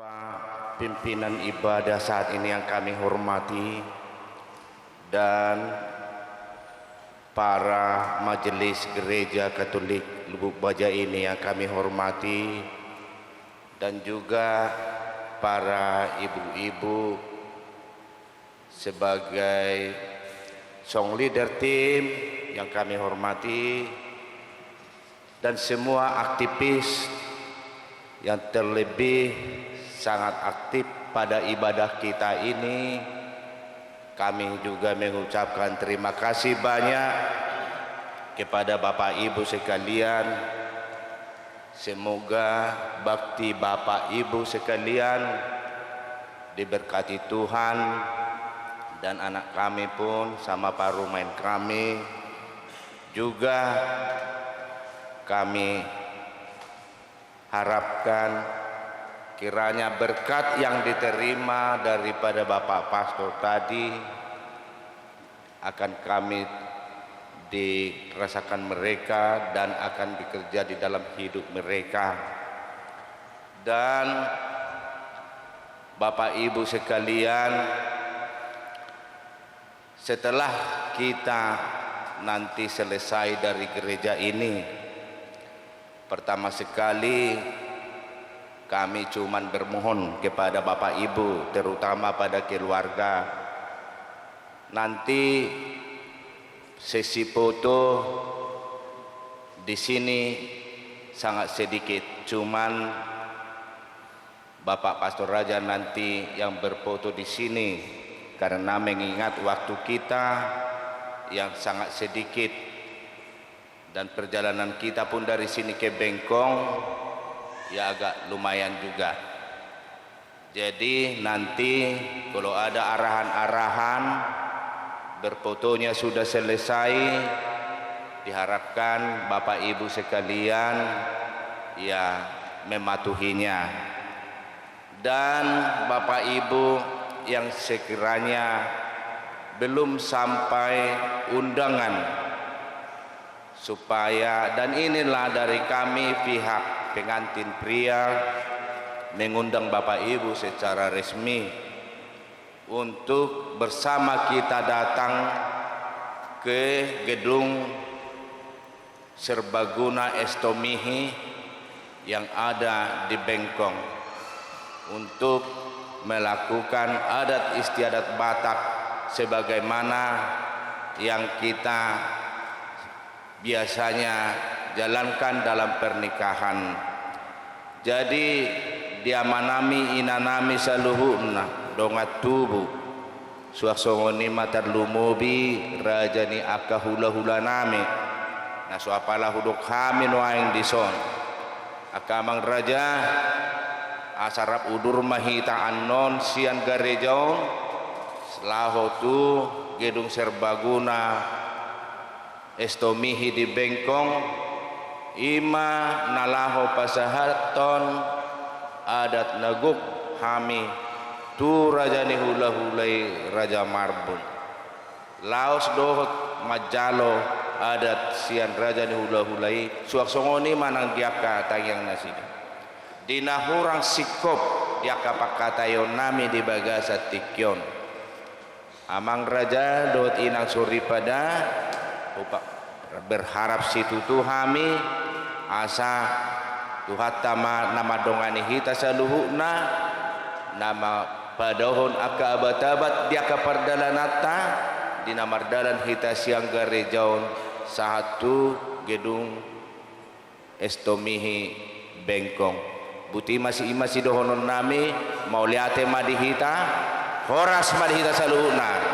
Bapak pimpinan ibadah saat ini yang kami hormati dan para majelis gereja Katolik Lubuk Baja ini yang kami hormati, dan juga para ibu-ibu sebagai song leader tim yang kami hormati, dan semua aktivis yang terlebih sangat aktif pada ibadah kita ini. Kami juga mengucapkan terima kasih banyak kepada Bapak Ibu sekalian. Semoga bakti Bapak Ibu sekalian diberkati Tuhan, dan anak kami pun sama parumain kami juga kami harapkan kiranya berkat yang diterima daripada Bapak Pastor tadi akan kami dirasakan mereka dan akan bekerja di dalam hidup mereka. Dan Bapak Ibu sekalian, setelah kita nanti selesai dari gereja ini, pertama sekali kami cuman bermohon kepada Bapak Ibu, terutama pada keluarga, nanti sesi foto di sini sangat sedikit, cuman Bapak Pastor Raja nanti yang berfoto di sini karena mengingat waktu kita yang sangat sedikit dan perjalanan kita pun dari sini ke Bengkong ya agak lumayan juga. Jadi nanti kalau ada arahan-arahan berfotonya sudah selesai, diharapkan Bapak Ibu sekalian ya mematuhinya. Dan Bapak Ibu yang sekiranya belum sampai undangan, supaya, dan inilah dari kami pihak pengantin pria mengundang Bapak Ibu secara resmi untuk bersama kita datang ke gedung Serbaguna Estomihi yang ada di Bengkong untuk melakukan adat istiadat Batak sebagaimana yang kita biasanya jalankan dalam pernikahan. Jadi diamanami inanami saluhuna dongat tubuh suaksongoni matar lumubi rajani akahula-hula nami na suapala huduk kami noaing dison akamang raja asarap udur mahita anon sian garejaon selaho tu gedung Serbaguna Estomihi di Bengkong ima nalaho pasahaton adat naguk hami tu rajani hula-hulai Raja Marbun laos dohot majalo adat sian rajani hula-hulai suaksongoni manang giaka tayang nasida dinahurang sikop yaka pakatayon nami di bagasa tikyon amang raja dohot inang suripada berharap situ tuhami asa tuhatama nama dongani hita saluhuna nama padohon aka abatabat dia kapardalanata di namardalan hita siang garejaon satu gedung Estomihi Bengkong buti masih dohonon nami mau liate madihita horas madihita saluhuna